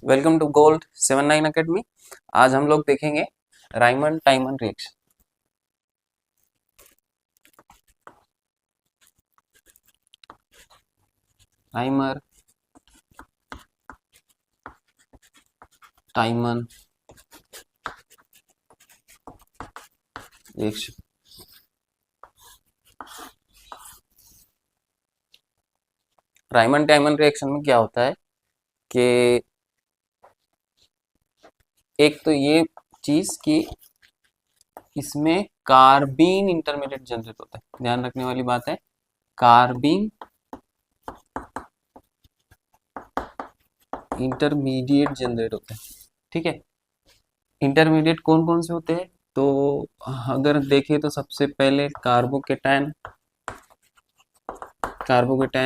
Welcome to gold 79 academy. आज हम लोग देखेंगे Riemann टाइमन reaction. Rymer टाइमन reaction. Riemann टाइमन reaction में क्या होता है कि एक तो ये चीज कि इसमें कार्बीन इंटरमीडिएट जनरेट होता है। ध्यान रखने वाली बात है, कार्बीन इंटरमीडिएट जनरेट होता है। ठीक है, इंटरमीडिएट कौन कौन से होते हैं? तो अगर देखें तो सबसे पहले कार्बोकेटायन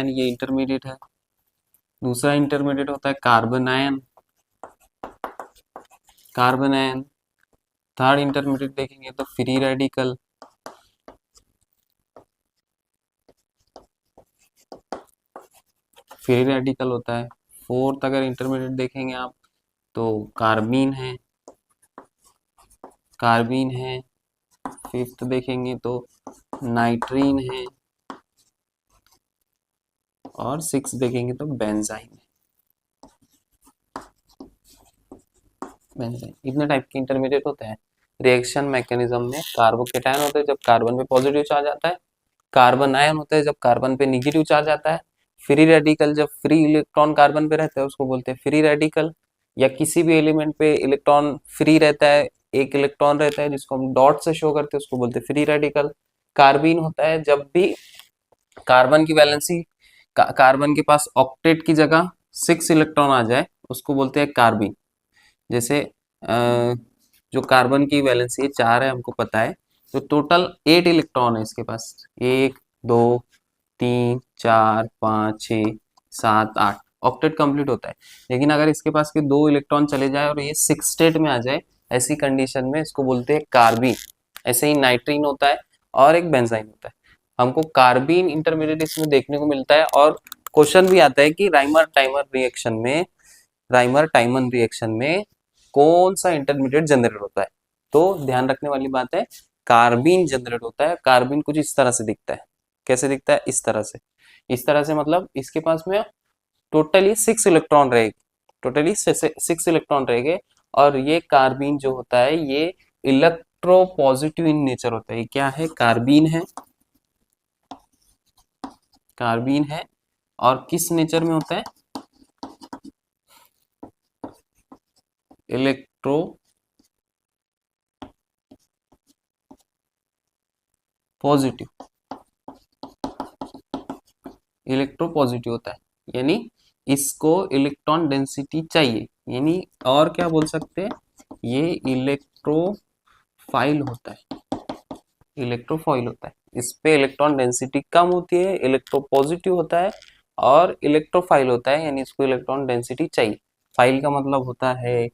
ये इंटरमीडिएट है। दूसरा इंटरमीडिएट होता है कार्बन आयन। थर्ड इंटरमीडिएट देखेंगे तो फ्री रेडिकल। होता है। फोर्थ अगर इंटरमीडिएट देखेंगे आप तो कार्बीन है। फिफ्थ देखेंगे तो नाइट्रीन है। और सिक्स देखेंगे तो बेंजाइन। इतने टाइप के इंटरमीडिएट होते हैं। रिएक्शन मैकेनिज्म में कार्बोकेटायन होते हैं जब कार्बन पे पॉजिटिव चार्ज आता है, कार्बन आयन होता है जब कार्बन पे निगेटिव चार्ज आता है, फ्री रेडिकल जब फ्री इलेक्ट्रॉन कार्बन पे रहता है उसको बोलते हैं फ्री रेडिकल, या किसी भी एलिमेंट पे इलेक्ट्रॉन फ्री रहता है, एक इलेक्ट्रॉन रहता है जिसको हम डॉट से शो करते हैं उसको बोलते हैं फ्री रेडिकल। कार्बीन होता है जब भी कार्बन की वैलेंसी कार्बन के पास ऑक्टेट की जगह 6 इलेक्ट्रॉन आ जाए उसको बोलते हैं कार्बीन। जैसे जो कार्बन की वैलेंसी 4 है हमको पता है, तो टोटल 8 इलेक्ट्रॉन है इसके पास। 1 2 3 4 5 6 7 8 ऑक्टेट कंप्लीट होता है। लेकिन अगर इसके पास के 2 इलेक्ट्रॉन चले जाए और ये 6 स्टेट में आ जाए, ऐसी कंडीशन में इसको बोलते हैं कार्बीन। ऐसे ही नाइट्रीन होता है और एक बेंजाइन होता है। हमको कार्बीन इंटरमीडिएट इसमें देखने को मिलता है। और क्वेश्चन भी आता है कि राइमर टाइमन रिएक्शन में कौन सा इंटरमीडिएट जनरेट होता है। तो ध्यान रखने वाली बात है, कार्बीन जनरेट होता है। कार्बीन कुछ इस तरह से दिखता है। कैसे दिखता है? इस तरह से मतलब इसके पास में टोटली 6 इलेक्ट्रॉन रहेंगे। और ये कार्बीन जो होता है ये इलेक्ट्रो पॉजिटिव इन नेचर होता है। ये क्या है? कार्बीन है। और किस नेचर में होता है? इलेक्ट्रो पॉजिटिव होता है। यानी इसको इलेक्ट्रॉन डेंसिटी चाहिए, यानी और क्या बोल सकते हैं, ये इलेक्ट्रोफाइल होता है। इस पे इलेक्ट्रॉन डेंसिटी कम होती है, इलेक्ट्रोपॉजिटिव होता है। और इलेक्ट्रोफाइल होता है, यानी इसको इलेक्ट्रॉन डेंसिटी चाहिए। फाइल का मतलब होता है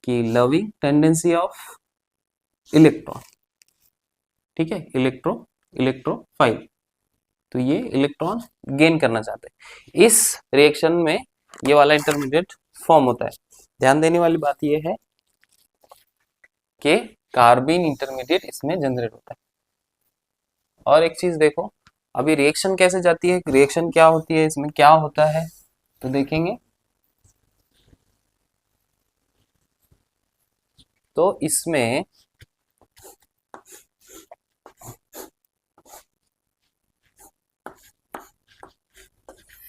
कि लविंग टेंडेंसी ऑफ इलेक्ट्रॉन। ठीक है, इलेक्ट्रोफाइल। तो ये इलेक्ट्रॉन गेन करना चाहते हैं। इस रिएक्शन में ये वाला इंटरमीडिएट फॉर्म होता है। ध्यान देने वाली बात ये है कि कार्बीन इंटरमीडिएट इसमें जनरेट होता है। और एक चीज देखो, अभी रिएक्शन कैसे जाती है, रिएक्शन क्या होती है, इसमें क्या होता है, तो देखेंगे। तो इसमें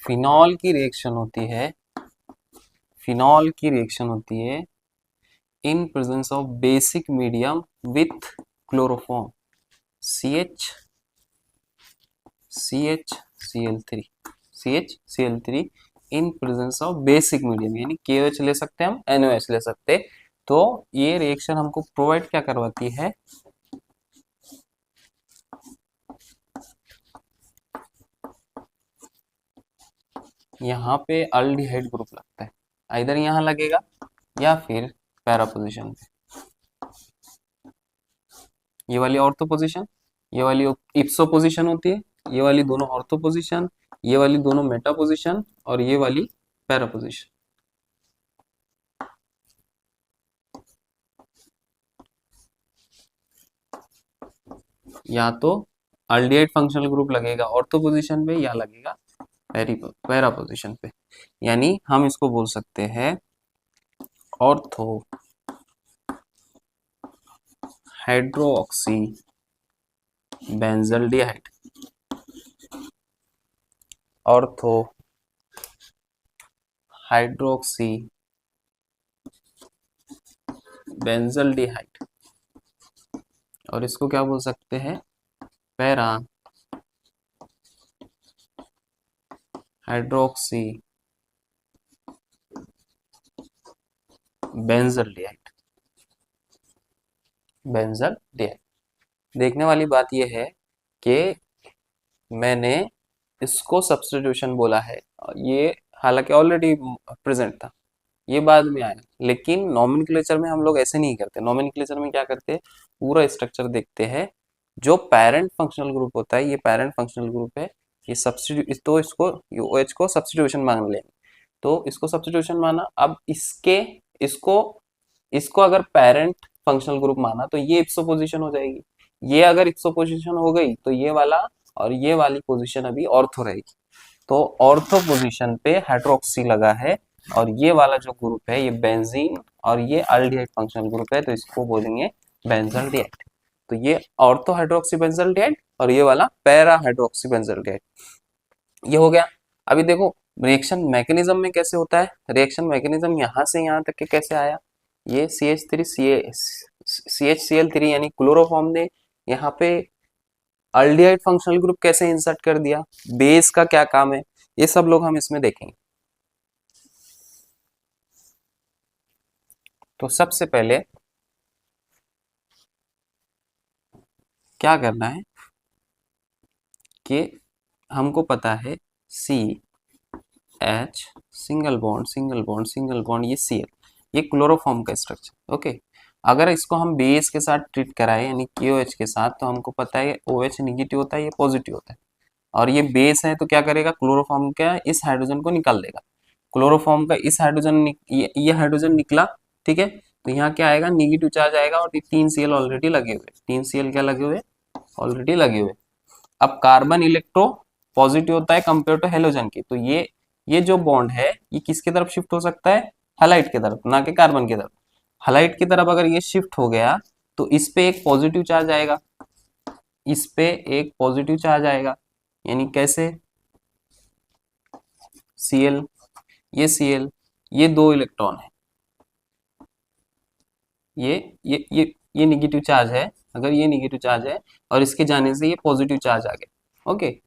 फिनॉल की रिएक्शन होती है in presence of basic medium with chloroform CHCl3 in presence of basic medium, यानी KOH ले सकते हैं हम, NOH ले सकते हैं। तो ये रिएक्शन हमको प्रोवाइड क्या करवाती है, यहाँ पे अल्डिहाइड ग्रुप लगता है। इधर यहाँ लगेगा या फिर पैरा पोजिशन पे। ये वाली ऑर्थो पोजिशन, ये वाली इप्सो पोजिशन होती है, ये वाली दोनों ऑर्थो पोजिशन, ये वाली दोनों मेटा पोजिशन, और ये वाली पैरा पोजिशन। या तो अल्डिहाइड फंक्शनल ग्रुप लगेगा ऑर्थो पोजीशन पे या लगेगा पैरा पोजीशन पे। यानी हम इसको बोल सकते हैं ortho hydroxy benzaldehyde, ortho hydroxy benzaldehyde, और इसको क्या बोल सकते हैं, पैरा हाइड्रोक्सी बेंजल्डिहाइड। बेंजल्डिहाइड। देखने वाली बात यह है कि मैंने इसको सब्स्टिट्यूशन बोला है, ये हालांकि ऑलरेडी प्रेजेंट था, ये बाद में आया, लेकिन नॉमेनक्लेचर में हम लोग ऐसे नहीं करते। नॉमेनक्लेचर में क्या करते हैं, पूरा स्ट्रक्चर देखते हैं। जो पेरेंट फंक्शनल ग्रुप होता है, ये पेरेंट फंक्शनल ग्रुप है, ये सब्स्टिट्यूट, तो इसको OH को सब्स्टिट्यूशन मान लेंगे। तो इसको सब्स्टिट्यूशन माना, अब इसको इसको अगर पेरेंट फंक्शनल ग्रुप माना तो ये इप्सो पोजीशन हो जाएगी। ये अगर इप्सो पोजीशन हो गई तो ये वाला और ये वाली पोजीशन अभी ऑर्थो रहेगी। तो ऑर्थो पोजीशन पे हाइड्रोक्सी लगा है, और ये वाला जो ग्रुप है ये बेंजीन और ये अल्डिहाइड फंक्शनल ग्रुप है, तो इसको बोलेंगे बेंजल्डिहाइड। तो ये ऑर्थो हाइड्रोक्सी बेंजल्डिहाइड और ये वाला पैरा हाइड्रोक्सी बेंजल्डिहाइड, ये हो गया। अभी देखो रिएक्शन मैकेनिज्म में कैसे होता है। रिएक्शन मैकेनिज्म यहाँ से यहाँ तक के कैसे आया, ये CH3 यानी क्लोरोफॉर्म ने यहाँ पे अल्डिहाइड फंक्शनल ग्रुप कैसे इंसर्ट कर दिया, बेस का क्या काम है, ये सब लोग हम इसमें देखेंगे। तो सबसे पहले क्या करना है कि हमको पता है CH single bond single bond single bond, ये Cl, ये क्लोरोफॉर्म का स्ट्रक्चर। ओके, अगर इसको हम बेस के साथ ट्रीट कराए यानी KOH के साथ, तो हमको पता है OH निगेटिव होता है, ये पॉजिटिव होता है, और ये बेस है तो क्या करेगा, क्लोरोफॉर्म का इस हाइड्रोजन को निकाल देगा। क्लोरोफॉर्म का इस हाइड्रोजन ये हाइड्रोजन निकला, ठीक है, तो यहाँ क्या आएगा, निगेटिव चार्ज आएगा, और 3 Cl ऑलरेडी लगे हुए, 3 Cl क्या लगे हुए, ऑलरेडी लगे हुए। अब कार्बन इलेक्ट्रो पॉजिटिव होता है कंपेयर टू हेलोजन की, तो ये जो बॉन्ड है ये किसकी तरफ शिफ्ट हो सकता है, हैलाइड की तरफ, ना कि कार्बन की तरफ। हैलाइड की तरफ अगर ये शिफ्ट हो गया तो इस पे एक पॉजिटिव चार्ज आएगा, इस पे एक पॉजिटिव चार्ज आएगा, यानी कैसे, Cl, ये Cl, ये 2 इलेक्ट्रॉन है, ये निगेटिव चार्ज है, अगर ये निगेटिव चार्ज है और इसके जाने से ये पॉजिटिव चार्ज आ गया। ओके,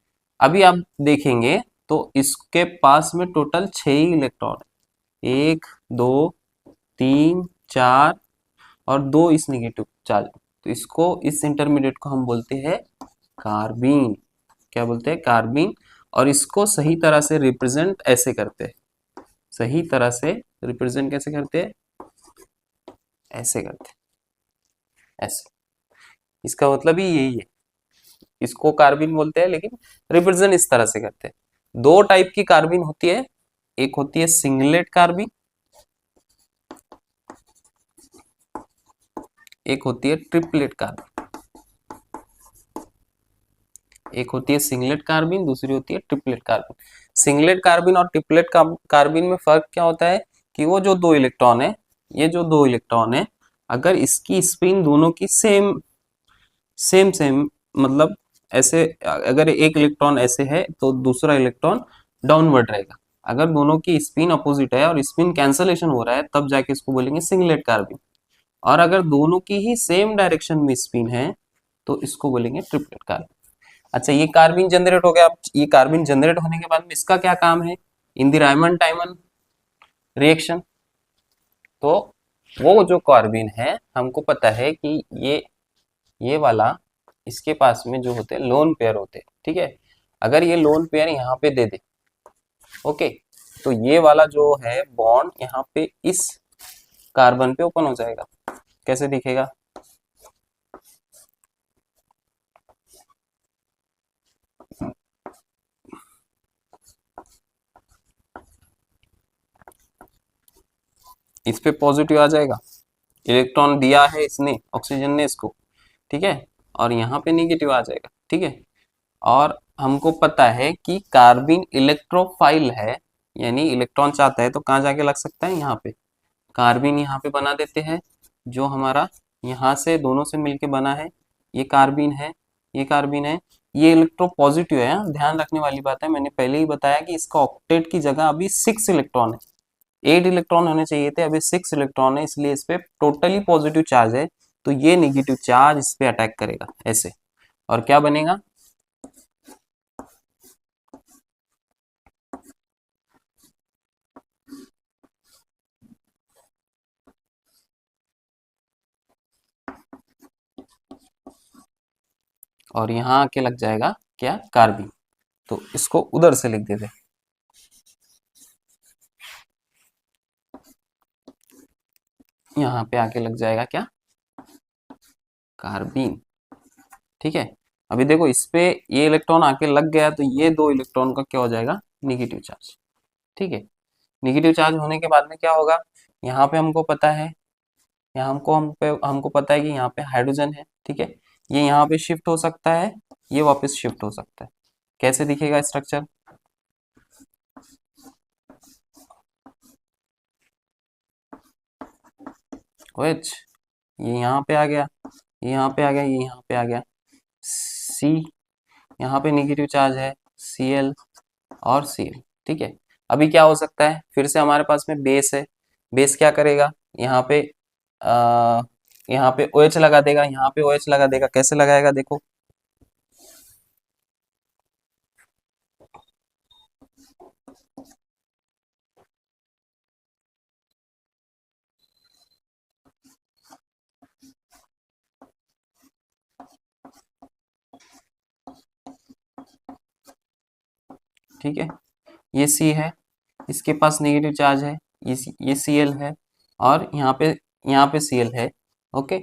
अभी आप देखेंगे तो इसके पास में टोटल 6 ही इलेक्ट्रॉन है, 1 2 3 4 और 2 इस निगेटिव चार्ज, तो इसको, इस इंटरमीडिएट को हम बोलते हैं कार्बीन। क्या बोलते हैं, कार्बीन। और इसको सही तरह से रिप्रेजेंट ऐसे करते हैं, सही तरह से रिप्रेजेंट कैसे करते हैं, ऐसे करते हैं, ऐसे। इसका मतलब ही यही है, इसको कार्बिन बोलते हैं, लेकिन रिप्रेजेंट इस तरह से करते हैं। 2 टाइप की कार्बिन होती है, एक होती है सिंगलेट कार्बिन, एक होती है ट्रिपलेट कार्बिन। एक होती है सिंगलेट कार्बिन, दूसरी होती है ट्रिपलेट कार्बिन। सिंगलेट कार्बिन और ट्रिपलेट कार्बिन में फर्क क्या होता है कि वो जो 2 इलेक्ट्रॉन है, ये जो 2 इलेक्ट्रॉन है, अगर इसकी स्पिन दोनों की सेम मतलब ऐसे, अगर एक इलेक्ट्रॉन ऐसे है तो दूसरा इलेक्ट्रॉन डाउनवर्ड रहेगा। अगर दोनों की स्पिन अपोजिट है और स्पिन कैंसलेशन हो रहा है, तब जाके इसको बोलेंगे सिंगलेट कार्बिन। और अगर दोनों की ही सेम डायरेक्शन में स्पिन है तो इसको बोलेंगे ट्रिपलेट कार्बिन। अच्छा, ये कार्बिन जनरेट हो गया। ये कार्बिन जनरेट होने के बाद में इसका क्या काम है, इन द रायमंड टाइमन रिएक्शन। तो वो जो कार्बिन है, हमको पता है कि ये वाला, इसके पास में जो होते हैं लोन पेयर होते हैं, ठीक है। अगर ये लोन पेयर यहाँ पे दे दे, ओके, तो ये वाला जो है बॉन्ड यहाँ पे इस कार्बन पे ओपन हो जाएगा। कैसे दिखेगा, इस पे पॉजिटिव आ जाएगा, इलेक्ट्रॉन दिया है इसने, ऑक्सीजन ने इसको, ठीक है, और यहाँ पे निगेटिव आ जाएगा, ठीक है। और हमको पता है कि कार्बिन इलेक्ट्रोफाइल है, यानी इलेक्ट्रॉन चाहता है तो कहाँ जाके लग सकता है, यहाँ पे। कार्बिन यहाँ पे बना देते हैं, जो हमारा यहाँ से दोनों से मिलके बना है, ये कार्बिन है, ये कार्बिन है, ये इलेक्ट्रो पॉजिटिव है। हाँ, ध्यान रखने वाली बात है, मैंने पहले ही बताया कि इसका ऑक्टेट की जगह अभी 6 इलेक्ट्रॉन है, 8 इलेक्ट्रॉन होने चाहिए थे, अभी 6 इलेक्ट्रॉन है, इसलिए इस पे टोटली पॉजिटिव चार्ज है, तो ये नेगेटिव चार्ज इस पे अटैक करेगा ऐसे, और क्या बनेगा, और यहाँ आके लग जाएगा क्या, कार्बिन। तो इसको उधर से लिख देते, यहाँ पे आके लग जाएगा क्या, कार्बिन, ठीक है। अभी देखो इस पे ये इलेक्ट्रॉन आके लग गया, तो ये दो इलेक्ट्रॉन का क्या हो जाएगा, निगेटिव चार्ज, ठीक है। निगेटिव चार्ज होने के बाद में क्या होगा, यहाँ पे हमको पता है, यहाँ हमको पता है कि यहाँ पे हाइड्रोजन है, ठीक है। ये यहाँ पे शिफ्ट हो सकता है, ये वापस शिफ्ट हो सकता है। कैसे दिखेगा स्ट्रक्चर, OH, ये यहाँ पे आ गया, ये यहाँ पे आ गया, ये यहाँ पे आ गया, C, यहाँ पे निगेटिव चार्ज है, Cl और Cl, ठीक है। अभी क्या हो सकता है, फिर से हमारे पास में बेस है, बेस क्या करेगा, यहाँ पे आ, यहाँ पे OH लगा देगा, यहाँ पे OH लगा देगा, कैसे लगाएगा देखो, ठीक है। ये C है, इसके पास नेगेटिव चार्ज है, ये Cl है, और यहाँ पे Cl है, ओके।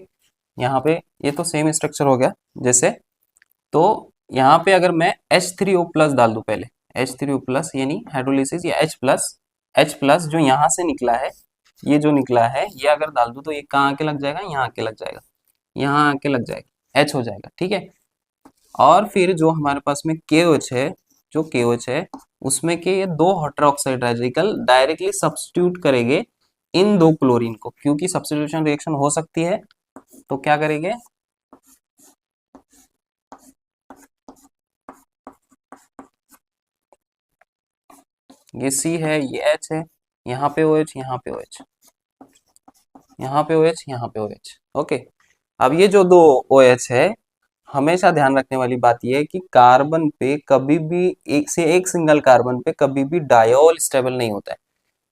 यहाँ पे ये तो सेम स्ट्रक्चर हो गया जैसे, तो यहाँ पे अगर मैं H3O प्लस डाल दूं पहले, H3O प्लस यानी हाइड्रोलिसिस, या H प्लस जो यहाँ से निकला है, ये जो निकला है ये अगर डाल दूं तो ये कहाँ आके लग जाएगा, यहाँ आके लग जाएगा, यहाँ आके लग जाएगा, H हो जाएगा, ठीक है। और फिर जो हमारे पास में KOH है, जो KOH है उसमें के ये दो हाइड्रोक्साइड रेडिकल डायरेक्टली सब्स्टिट्यूट करेंगे इन दो क्लोरीन को, क्योंकि सब्स्टिट्यूशन रिएक्शन हो सकती है, तो क्या करेंगे, ये C है, ये H है, यहाँ पे OH, यहाँ पे OH, यहाँ पे OH, यहाँ पे OH, ओके। अब ये जो दो OH है, हमेशा ध्यान रखने वाली बात यह है कि कार्बन पे कभी भी एक से एक सिंगल कार्बन पे कभी भी डायोल स्टेबल नहीं होता है।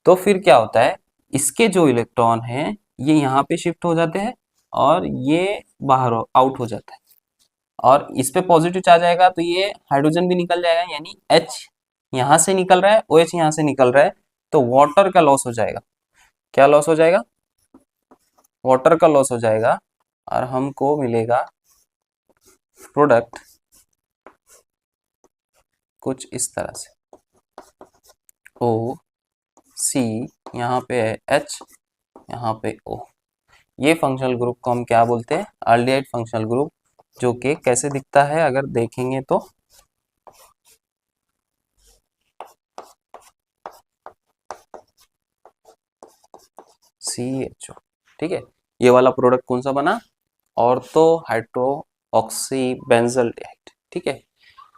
तो फिर क्या होता है, इसके जो इलेक्ट्रॉन हैं ये यहाँ पे शिफ्ट हो जाते हैं, और ये बाहर आउट हो जाता है, और इस पे पॉजिटिव चार्ज आएगा तो ये हाइड्रोजन भी निकल जाएगा, यानी H यहाँ से निकल रहा है, OH यहाँ से निकल रहा है, तो वाटर का लॉस हो जाएगा। क्या लॉस हो जाएगा, वाटर का लॉस हो जाएगा, और हमको मिलेगा प्रोडक्ट कुछ इस तरह से, O C, यहाँ पे है H, यहाँ पे O। ये फंक्शनल ग्रुप को हम क्या बोलते हैं, एल्डिहाइड फंक्शनल ग्रुप, जो कि कैसे दिखता है अगर देखेंगे तो CHO, ठीक है। ये वाला प्रोडक्ट कौन सा बना, ऑर्थो हाइड्रो ऑक्सी बेंजल्डेहाइड, ठीक है।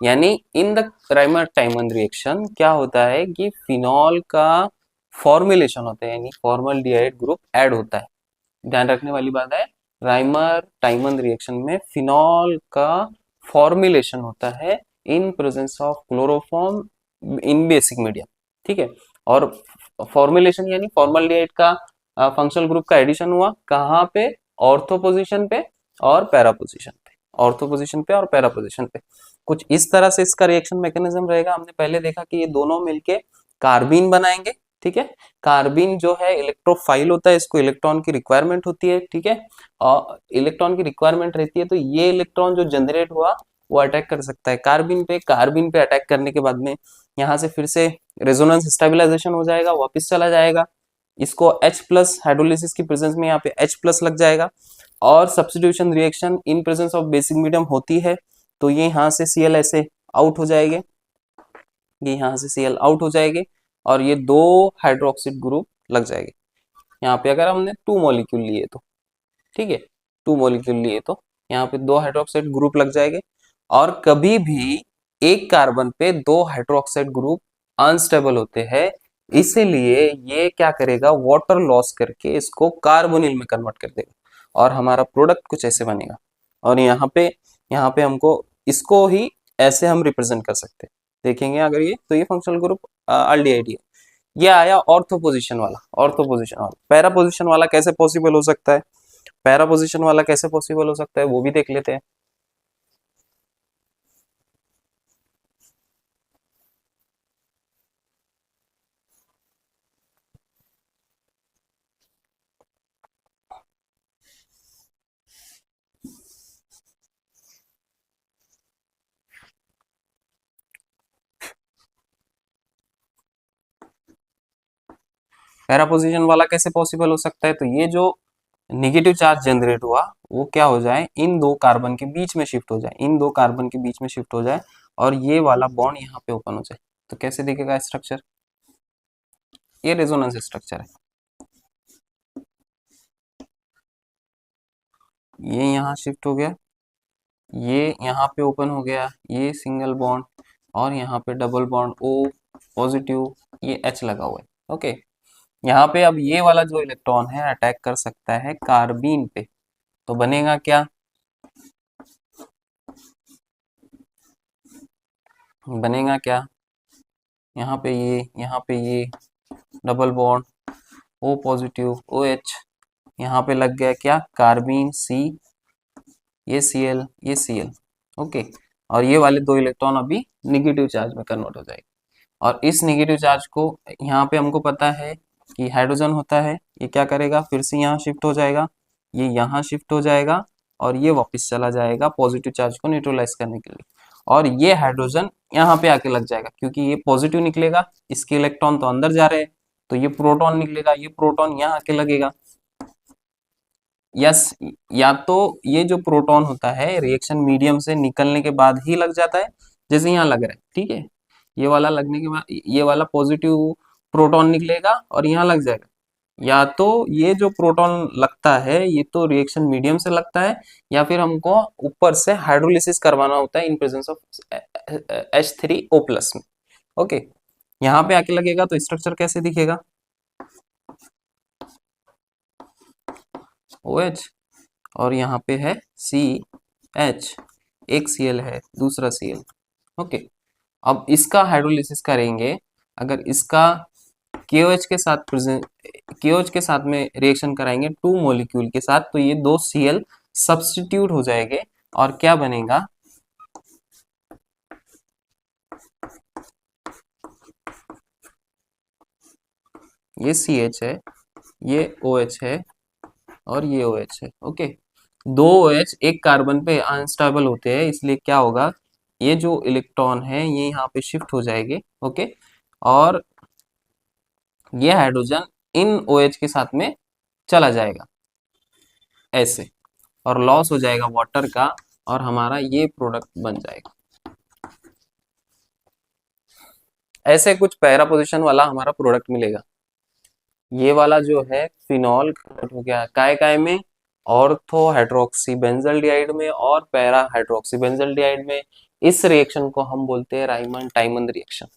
यानी इन द राइमर टाइमन रिएक्शन क्या होता है कि फिनॉल का फॉर्मुलेशन होता है, यानी फॉर्मल्डिहाइड ग्रुप ऐड होता है। ध्यान रखने वाली बात है, राइमर टाइमन रिएक्शन में फिनॉल का फॉर्मुलेशन होता है in presence of chloroform in basic medium, ठीक है। और फॉर्मुलेशन यानी फॉर्मल्डिहाइड का फंक्शनल ग्रुप का एडिशन हुआ कहाँ पे, ऑर्थो पोजीशन पे और पैरा पोजीशन पे, ऑर्थो पोजीशन पे और पैरा पोजीशन पे। कुछ इस तरह से इसका रिएक्शन मैकेनिज्म रहेगा। हमने पहले देखा कि ये दोनों मिलके कार्बीन बनाएंगे, ठीक है। कार्बीन जो है इलेक्ट्रोफाइल होता है, इसको इलेक्ट्रॉन की रिक्वायरमेंट होती है, ठीक है। और इलेक्ट्रॉन की रिक्वायरमेंट रहती है, तो ये इलेक्ट्रॉन जो जनरेट हुआ वो अटैक कर सकता है कार्बीन पे अटैक करने के बाद में यहाँ से फिर से रेजोनेंस स्टेबलाइजेशन हो जाएगा, वापस चला जाएगा, इसको H प्लस हाइड्रोलिसिस की प्रेजेंस में यहाँ पे H प्लस लग जाएगा, और substitution reaction in presence of basic medium होती है तो ये यहाँ से Cl ऐसे आउट हो जाएंगे, ये यहाँ से Cl आउट हो जाएंगे और ये दो हाइड्रोक्सिड ग्रुप लग जाएंगे यहाँ पे, अगर हमने 2 मॉलिक्यूल लिए तो, ठीक है, 2 मॉलिक्यूल लिए तो यहाँ पे 2 हाइड्रोक्साइड ग्रुप लग जाएंगे। और कभी भी एक कार्बन पे 2 हाइड्रोक्साइड ग्रुप अनस्टेबल होते हैं, इसीलिए ये क्या करेगा, वाटर लॉस करके इसको कार्बोनिल में कन्वर्ट कर देगा और हमारा प्रोडक्ट कुछ ऐसे बनेगा। और यहाँ पे हमको इसको ही ऐसे हम रिप्रेजेंट कर सकते हैं, देखेंगे अगर ये, तो ये फंक्शनल ग्रुप अल्डिहाइड है। ये आया ऑर्थो पोजीशन वाला, ऑर्थो पोजीशन वाला। पैरा पोजीशन वाला कैसे पॉसिबल हो सकता है, पैरा पोजीशन वाला कैसे पॉसिबल हो सकता है वो भी देख लेते हैं। पैरा पोजीशन वाला कैसे पॉसिबल हो सकता है, तो ये जो निगेटिव चार्ज जनरेट हुआ वो क्या हो जाए, इन दो कार्बन के बीच में शिफ्ट हो जाए, इन दो कार्बन के बीच में शिफ्ट हो जाए और ये वाला बॉन्ड यहाँ पे ओपन हो जाए। तो कैसे दिखेगा स्ट्रक्चर, ये रेजोनेंस स्ट्रक्चर है। ये यहाँ शिफ्ट हो गया, ये यहाँ पे ओपन हो गया, ये सिंगल बॉन्ड और यहाँ पे डबल बॉन्ड O पॉजिटिव, ये H लगा हुआ है। ओके, यहाँ पे अब ये वाला जो इलेक्ट्रॉन है अटैक कर सकता है कार्बीन पे, तो बनेगा क्या, बनेगा क्या, यहाँ पे ये double bond O positive OH, यहाँ पे लग गया क्या, कार्बीन C, ये Cl, ये Cl। ओके, और ये वाले दो इलेक्ट्रॉन अभी निगेटिव चार्ज में कन्वर्ट हो जाएंगे और इस निगेटिव चार्ज को यहाँ पे हमको पता है कि हाइड्रोजन होता है, ये क्या करेगा, फिर से यहाँ शिफ्ट हो जाएगा, ये यहाँ शिफ्ट हो जाएगा और ये वापस चला जाएगा पॉजिटिव चार्ज को न्यूट्रलाइज करने के लिए। और ये हाइड्रोजन यहाँ पे आके लग जाएगा, क्योंकि ये पॉजिटिव निकलेगा, इसके इलेक्ट्रॉन तो अंदर जा रहे हैं, तो ये प्रोटॉन निकलेगा, ये प्रोटॉन यहाँ आके लगेगा। यस, या तो ये जो प्रोटॉन होता है रिएक्शन मीडियम से निकलने के बाद ही लग जाता है, जैसे यहाँ लग रहा है, ठीक है, ये वाला लगने के बाद ये वाला पॉजिटिव प्रोटॉन निकलेगा और यहाँ लग जाएगा। या तो ये जो प्रोटॉन लगता है ये तो रिएक्शन मीडियम से लगता है, या फिर हमको ऊपर से हाइड्रोलिसिस करवाना होता है इन प्रेजेंस ऑफ H3O+ में। ओके, यहाँ पे आके लगेगा तो स्ट्रक्चर कैसे दिखेगा, OH और यहाँ पे है CH, एक Cl है दूसरा Cl। ओके, अब इसका हाइड्रोलिसिस करेंगे, अगर इसका KOH के साथ KOH के साथ में रिएक्शन कराएंगे 2 मॉलिक्यूल के साथ, तो ये दो Cl सब्स्टिट्यूट हो जाएंगे और क्या बनेगा, ये CH है, ये OH है और ये OH है। ओके, दो OH एक कार्बन पे अनस्टेबल होते हैं, इसलिए क्या होगा, ये जो इलेक्ट्रॉन है ये यहाँ पे शिफ्ट हो जाएंगे। ओके, और ये हाइड्रोजन इन OH के साथ में चला जाएगा ऐसे, और लॉस हो जाएगा वाटर का और हमारा ये प्रोडक्ट बन जाएगा। ऐसे कुछ पैरा पोजीशन वाला हमारा प्रोडक्ट मिलेगा। ये वाला जो है फिनॉल कन्वर्ट हो गया काय काय में, ऑर्थो हाइड्रोक्सी बेंजल्डिहाइड में और पैरा हाइड्रोक्सी बेंजल्डिहाइड में। इस रिएक्शन को हम बोलते हैं राइमंड टाइमन रिएक्शन।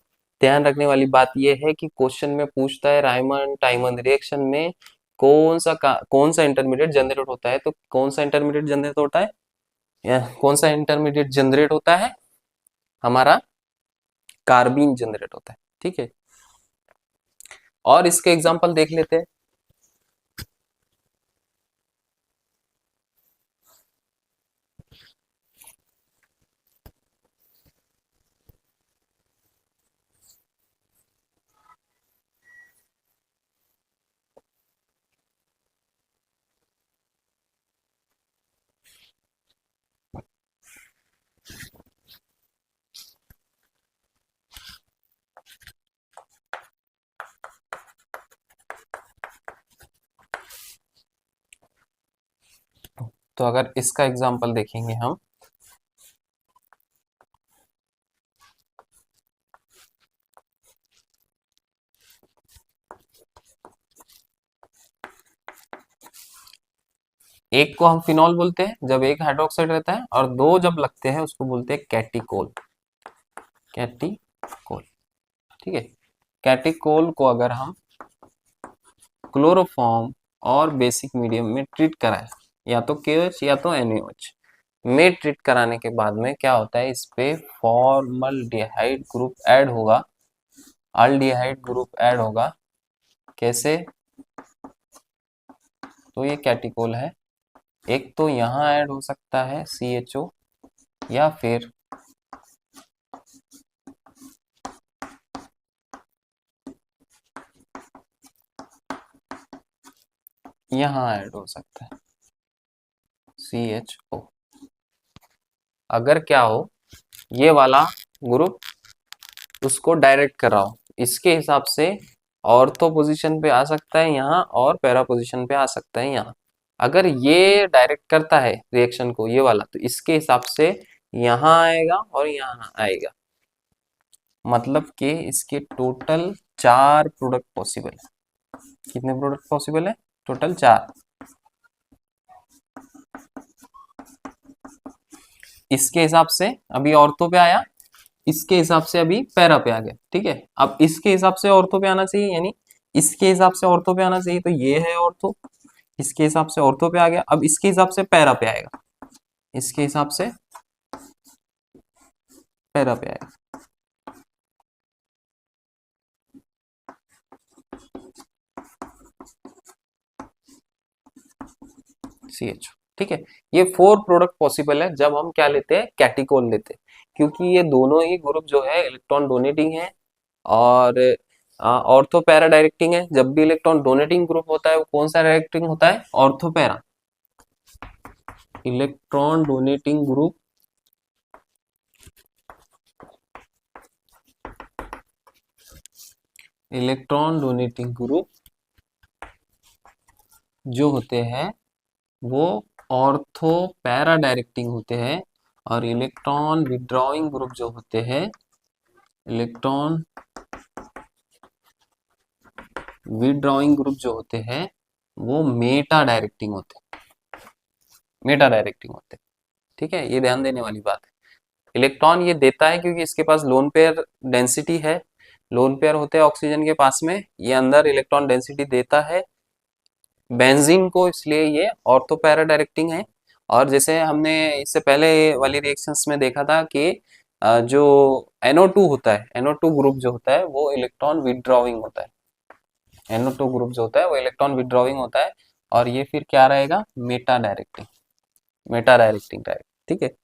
ध्यान रखने वाली बात यह है कि क्वेश्चन में पूछता है राइमंड टाइमन रिएक्शन में कौन सा इंटरमीडिएट जनरेट होता है, तो कौन सा इंटरमीडिएट जनरेट होता है, या कौन सा इंटरमीडिएट जनरेट होता है, हमारा कार्बीन जनरेट होता है। ठीक है, और इसके एग्जांपल देख लेते हैं। तो अगर इसका एग्जांपल देखेंगे हम, एक को हम फिनॉल बोलते हैं जब एक हाइड्रोक्साइड रहता है, और दो जब लगते हैं उसको बोलते हैं कैटिकोल। कैटिकोल, ठीक है। कैटिकोल को अगर हम क्लोरोफॉर्म और बेसिक मीडियम में ट्रीट कराएं, या तो KOH या तो NaOH में ट्रीट कराने के बाद में क्या होता है, इस पे फॉर्मल्डिहाइड ग्रुप ऐड होगा, अल्डिहाइड ग्रुप ऐड होगा। कैसे? तो ये कैटिकोल है, एक तो यहाँ ऐड हो सकता है CHO, या फिर यहाँ ऐड हो सकता है CHO। अगर क्या हो, ये वाला ग्रुप उसको डायरेक्ट कराओ, इसके हिसाब से ऑर्थो पोजीशन पे आ सकता है यहाँ, और पैरा पोजीशन पे आ सकता है यहाँ। अगर ये डायरेक्ट करता है रिएक्शन को, ये वाला, तो इसके हिसाब से यहाँ आएगा और यहाँ आएगा। मतलब कि इसके टोटल 4 प्रोडक्ट पॉसिबल है। कितने प्रोडक्ट पॉसिबल है? टोटल 4। इसके हिसाब से अभी ऑर्थो पे आया, इसके हिसाब से अभी पैरा पे आ गया, ठीक है। अब इसके हिसाब से ऑर्थो पे आना चाहिए, यानी इसके हिसाब से ऑर्थो पे आना चाहिए, तो ये है ऑर्थो। इसके हिसाब से ऑर्थो पे आ गया, अब इसके हिसाब से पैरा पे आएगा, इसके हिसाब से पैरा पे आएगा। CH, ठीक है। ये 4 प्रोडक्ट पॉसिबल है जब हम क्या लेते हैं, कैटिकोल लेते हैं, क्योंकि ये दोनों ही ग्रुप जो है इलेक्ट्रॉन डोनेटिंग है, और ऑर्थो पैरा डायरेक्टिंग है। जब भी इलेक्ट्रॉन डोनेटिंग ग्रुप होता है वो कौन सा डायरेक्टिंग होता है? Ortho para. Electron donating group जो होते हैं वो ऑर्थो पैरा डायरेक्टिंग होते हैं, और इलेक्ट्रॉन विड्रॉइंग ग्रुप जो होते हैं, इलेक्ट्रॉन विड्रॉइंग ग्रुप जो होते हैं वो मेटा डायरेक्टिंग होते हैं, मेटा डायरेक्टिंग होते हैं, ठीक है। ये ध्यान देने वाली बात है। इलेक्ट्रॉन ये देता है क्योंकि इसके पास लोन पेयर डेंसिटी है, लोन पेयर होते हैं ऑक्सीजन के पास में, ये अंदर इलेक्ट्रॉन डेंसिटी देता है बेंजीन को, इसलिए ये ऑर्थो पैरा डायरेक्टिंग है। और जैसे हमने इससे पहले वाली रिएक्शंस में देखा था कि जो NO2 होता है, NO2 ग्रुप जो होता है वो इलेक्ट्रॉन विड्रॉइंग होता है, NO2 ग्रुप जो होता है वो इलेक्ट्रॉन विड्रॉइंग होता है, और ये फिर क्या रहेगा, Meta directing, Meta directing type, ठीक है।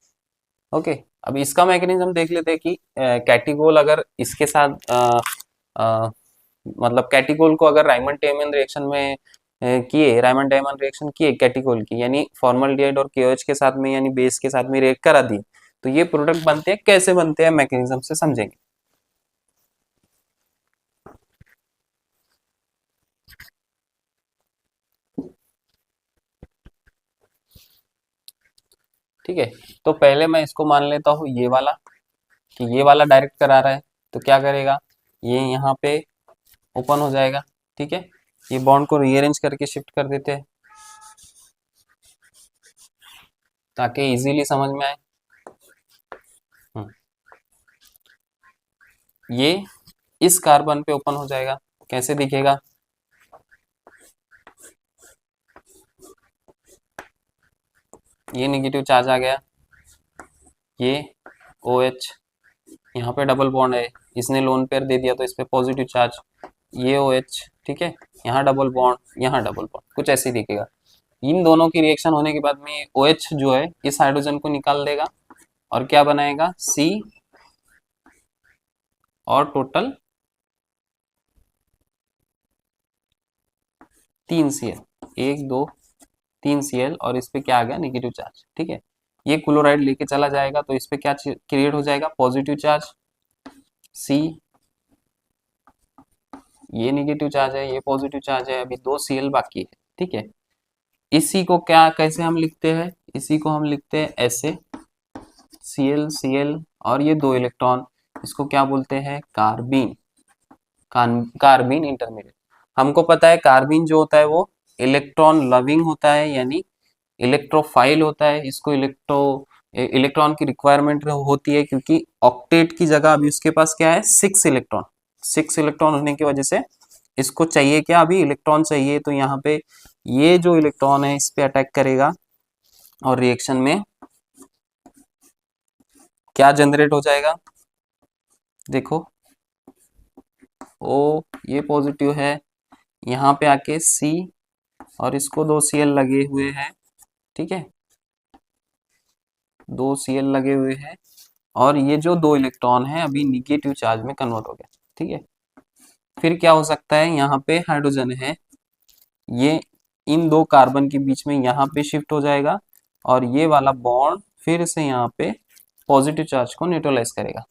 ओके, अब इसका मैकेनिज्म देख लेते हैं कि कैटिकोल अगर इसके साथ मतलब कैटिकोल को अगर रायमंड टेमन रिएक्शन में किए, रायमंड टेमन रिएक्शन किए कैटिकोल की, यानी फॉर्मल्डिहाइड और KOH के साथ में, यानी बेस के साथ में रिएक्ट करा दी, तो ये प्रोडक्ट बनते हैं। कैसे बनते हैं मैकेनिज्म से समझेंगे। ठीक है, तो पहले मैं इसको मान लेता हूँ ये वाला, कि ये वाला डायरेक्ट करा रहा है, तो क्या करेगा, ये यहाँ पे ओपन हो जाएगा, ठीक है। ये बॉन्ड को रीअरेंज करके शिफ्ट कर देते हैं ताकि इजीली समझ में आए। हम्म, ये इस कार्बन पे ओपन हो जाएगा, कैसे दिखेगा, ये नेगेटिव चार्ज आ गया, ये OH, यहाँ पे डबल बॉन्ड है, इसने लोन पेयर दे दिया तो इस पे पॉजिटिव चार्ज, ये OH, ठीक है। यहाँ डबल बॉन्ड, यहाँ डबल बॉन्ड, कुछ ऐसे ही दिखेगा। इन दोनों की रिएक्शन होने के बाद में OH जो है इस हाइड्रोजन को निकाल देगा, और क्या बनाएगा, C, और टोटल 3 Cl, 1 2 3 Cl, और इस पे क्या आ गया, नेगेटिव चार्ज, ठीक है। ये क्लोराइड लेके चला जाएगा तो इस पे क्या क्रिएट हो जाएगा, पॉजिटिव चार्ज C, ये नेगेटिव चार्ज है, ये पॉजिटिव चार्ज है, अभी 2 Cl बाकी है, ठीक है। इसी को क्या कैसे हम लिखते हैं, इसी को हम लिखते हैं ऐसे, Cl Cl और ये दो इलेक्ट्रॉन, इसको क्या बोलते हैं, कार्बीन। Carbene intermediate. हमको पता है कार्बीन जो होता है वो इलेक्ट्रॉन लविंग होता है, यानी इलेक्ट्रोफाइल होता है। इसको इलेक्ट्रॉन की रिक्वायरमेंट होती है, क्योंकि ऑक्टेट की जगह अभी उसके पास क्या है, 6 इलेक्ट्रॉन। 6 इलेक्ट्रॉन होने की वजह से इसको चाहिए क्या, अभी इलेक्ट्रॉन चाहिए। तो यहाँ पे ये जो इलेक्ट्रॉन है इस पे अटैक करेगा और रिएक्शन में क्या जनरेट हो जाएगा, देखो ओ ये पॉजिटिव है, यहाँ पे आके सी और इसको 2 Cl लगे हुए हैं, ठीक है, 2 Cl लगे हुए हैं, और ये जो दो इलेक्ट्रॉन है अभी निगेटिव चार्ज में कन्वर्ट हो गया, ठीक है। फिर क्या हो सकता है, यहाँ पे हाइड्रोजन है, ये इन दो कार्बन के बीच में यहाँ पे शिफ्ट हो जाएगा और ये वाला बॉन्ड फिर से यहाँ पे पॉजिटिव चार्ज को न्यूट्रलाइज करेगा।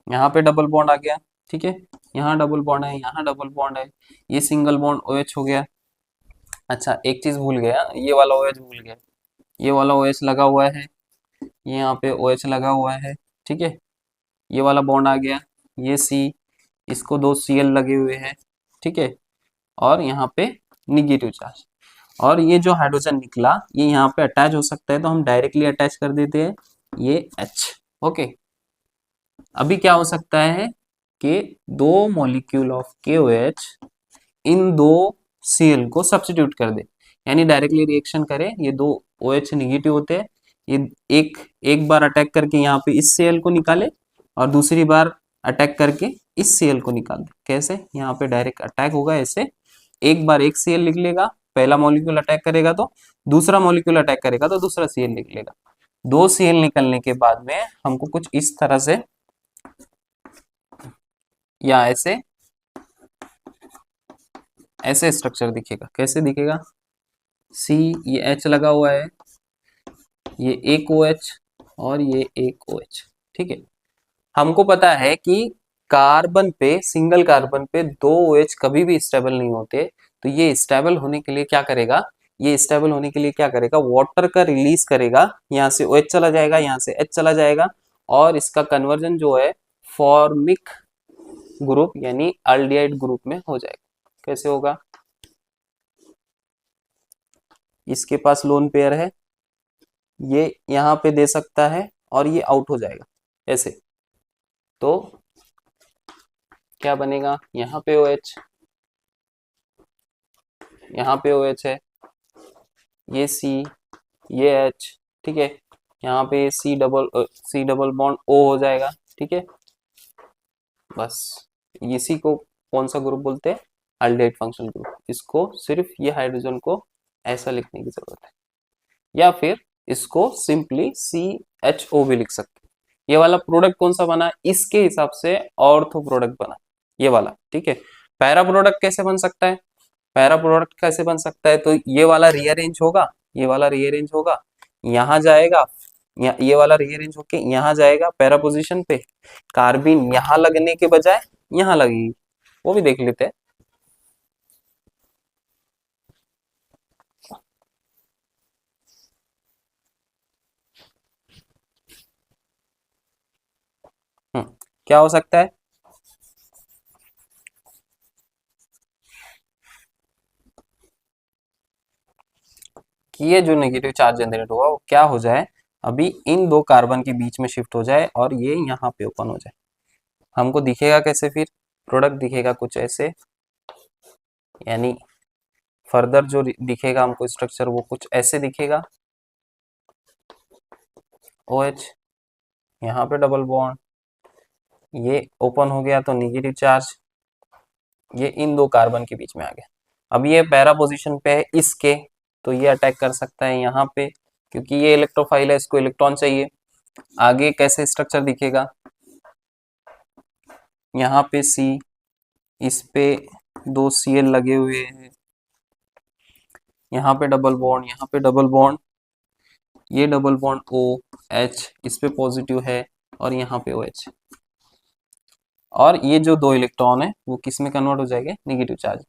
यहाँ पे डबल बॉन्ड आ गया, ठीक है, यहाँ डबल बॉन्ड है, यहाँ डबल बॉन्ड है, ये सिंगल बॉन्ड OH हो गया। अच्छा एक चीज भूल गया, ये वाला OH भूल गया, ये वाला OH लगा हुआ है, ये यहाँ पे OH लगा हुआ है, ठीक है, ये वाला बॉन्ड आ गया, ये C, इसको 2 Cl लगे हुए हैं, ठीक है, और यहाँ पे निगेटिव चार्ज, और ये जो हाइड्रोजन निकला ये यहाँ पे अटैच हो सकता है, तो हम डायरेक्टली अटैच कर देते हैं ये H। ओके, अभी क्या हो सकता है कि दो मॉलिक्यूल ऑफ KOH इन दो Cl को सब्स्टिट्यूट कर दे, यानी डायरेक्टली रिएक्शन करे, ये दो OH निगेटिव होते हैं, ये एक एक बार अटैक करके यहाँ पे इस Cl को निकाले और दूसरी बार अटैक करके इस Cl को निकाल दे। कैसे, यहाँ पे डायरेक्ट अटैक होगा ऐसे, एक बार एक Cl लिख लेगा, पहला मॉलिक्यूल अटैक करेगा तो दूसरा मॉलिक्यूल अटैक करेगा तो दूसरा Cl लिख लेगा। 2 Cl निकलने के बाद में हमको कुछ इस तरह से या ऐसे ऐसे स्ट्रक्चर दिखेगा। कैसे दिखेगा, C, ये H लगा हुआ है, ये एक OH और ये एक OH, ठीक है। हमको पता है कि कार्बन पे, सिंगल कार्बन पे दो OH कभी भी स्टेबल नहीं होते, तो ये स्टेबल होने के लिए क्या करेगा, ये स्टेबल होने के लिए क्या करेगा, वाटर का रिलीज करेगा, यहाँ से OH चला जाएगा, यहाँ से H चला जाएगा, और इसका कन्वर्जन जो है फॉर्मिक ग्रुप यानी अल्डिहाइड ग्रुप में हो जाएगा। कैसे होगा, इसके पास लोन पेयर है, ये यहाँ पे दे सकता है और ये आउट हो जाएगा ऐसे, तो क्या बनेगा, यहाँ पे OH, यहाँ पे OH है, ये C, ये H, ठीक है, यहाँ पे C डबल बॉन्ड O हो जाएगा, ठीक है। बस इसी को कौन सा ग्रुप बोलते हैं, अल्डिहाइड फंक्शनल ग्रुप। इसको सिर्फ ये हाइड्रोजन को ऐसा लिखने की जरूरत है, या फिर इसको सिंपली CHO भी लिख सकते हैं। ये वाला प्रोडक्ट कौन सा बना, इसके हिसाब से ऑर्थो प्रोडक्ट बना ये वाला, ठीक है। पैरा प्रोडक्ट कैसे बन सकता है, पैरा प्रोडक्ट कैसे बन सकता है, तो ये वाला रीअरेंज होगा, ये वाला रीअरेंज होगा, यहाँ जाएगा, ये वाला रीअरेंज होके यहाँ जाएगा पैरा पोजीशन पे, कार्बिन यहाँ लगने के बजाय यहाँ लगेगी, वो भी देख लेते हैं। क्या हो सकता है, कि ये जो नेगेटिव चार्ज जनरेट हुआ वो क्या हो जाए, अभी इन दो कार्बन के बीच में शिफ्ट हो जाए और ये यहाँ पे ओपन हो जाए। हमको दिखेगा कैसे, फिर प्रोडक्ट दिखेगा कुछ ऐसे, यानी फर्दर जो दिखेगा हमको स्ट्रक्चर वो कुछ ऐसे दिखेगा, OH, यहाँ पे डबल बॉन्ड, ये ओपन हो गया तो नेगेटिव चार्ज ये इन दो कार्बन के बीच में आ गया। अब ये पैरा पोजीशन पे है इसके, तो ये अटैक कर सकता है यहाँ पे, क्योंकि ये इलेक्ट्रोफाइल है, इसको इलेक्ट्रॉन चाहिए। आगे कैसे स्ट्रक्चर दिखेगा, यहाँ पे C, इस पे 2 Cl लगे हुए हैं, यहाँ पे डबल बॉन्ड, यहाँ पे डबल बॉन्ड, ये डबल बॉन्ड OH इस पे पॉजिटिव है और यहाँ पे OH, और ये जो दो इलेक्ट्रॉन है वो किस में कन्वर्ट हो जाएंगे, नेगेटिव चार्ज।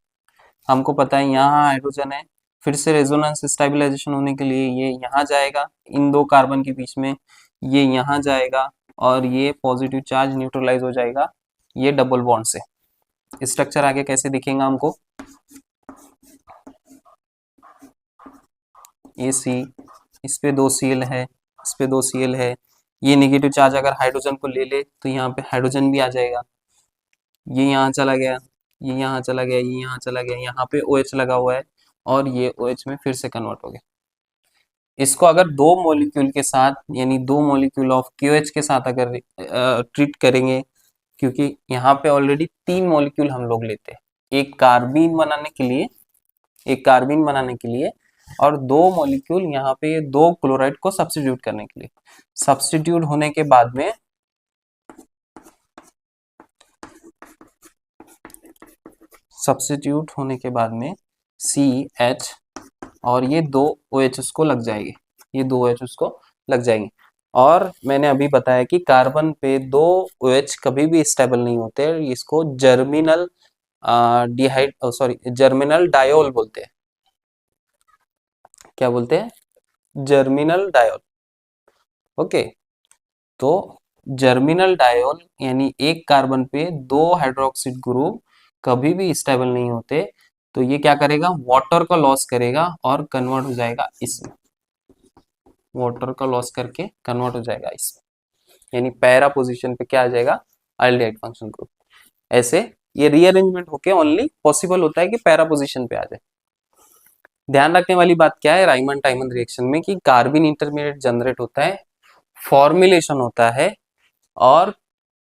हमको पता है यहाँ हाइड्रोजन है, फिर से रेजोनेंस स्टेबलाइजेशन होने के लिए ये यहाँ जाएगा, इन दो कार्बन के बीच में ये यहाँ जाएगा और ये पॉजिटिव चार्ज न्यूट्रलाइज हो जाएगा ये डबल बॉन्ड से। स्ट्रक्चर आगे कैसे दिखेगा हमको, ये सी, इस पे 2 Cl है, इस पे 2 Cl है, ये नेगेटिव चार्ज अगर हाइड्रोजन को ले ले तो यहाँ पे हाइड्रोजन भी आ जाएगा, ये यहाँ चला गया, ये यहाँ चला गया, ये यहाँ चला गया, यहाँ पे OH लगा हुआ है और ये OH में फिर से कन्वर्ट हो गया। इसको अगर 2 मॉलिक्यूल के साथ यानी 2 मॉलिक्यूल ऑफ QH के साथ अगर ट्रीट करेंगे, क्योंकि यहाँ पे ऑलरेडी 3 मॉलिक्यूल हम लोग लेते हैं, एक कार्बीन बनाने के लिए, एक कार्बीन बनाने के लिए और 2 मॉलिक्यूल यहाँ पे ये 2 क्लोराइड को सब्स्टिट्यूट करने के लिए। सब्स्टिट्यूट होने के बाद में CH और ये 2 OH उसको लग जाएंगे, ये 2 OH उसको लग जाएंगे। और मैंने अभी बताया कि कार्बन पे 2 OH कभी भी स्टेबल नहीं होते, इसको जर्मिनल जर्मिनल डायोल बोलते हैं। क्या बोलते हैं? Germinal diol. ओके, तो जर्मिनल डायोल यानी एक कार्बन पे 2 हाइड्रोक्सिड ग्रुप कभी भी स्टेबल नहीं होते, तो ये क्या करेगा, वाटर का लॉस करेगा और कन्वर्ट हो जाएगा इसमें, वाटर का लॉस करके कन्वर्ट हो जाएगा इसमें, यानी पैरा पोजीशन पे क्या आ जाएगा, अल्डिहाइड फंक्शनल ग्रुप। ऐसे ये रीअरेंजमेंट होके ओनली पॉसिबल होता है कि पैरा पोजीशन पे आ जाए। ध्यान रखने वाली बात क्या है राइमन टाइमन रिएक्शन में, कि कार्बन इंटरमीडिएट जनरेट होता है, फॉर्मुलेशन होता है, और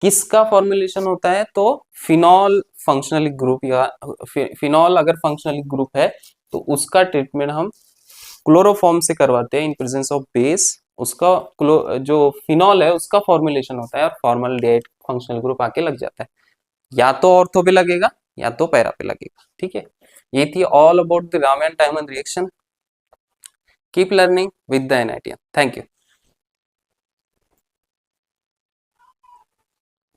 किसका फॉर्मुलेशन होता है, तो फिनॉल फंक्शनल ग्रुप या फिनॉल अगर फंक्शनल ग्रुप है तो उसका ट्रीटमेंट हम क्लोरोफॉर्म से करवाते हैं इन प्रेजेंस ऑफ बेस। उसका जो फिनॉल है उसका फॉर्मुलेशन होता है और फॉर्मल्डिहाइड फंक्शनल ग्रुप आके लग जाता है, या तो ऑर्थो पे लगेगा या तो पैरा पे लगेगा। ठीक है, ये थी all about the Raman टाइमन reaction. Keep learning with the NITM। Thank you.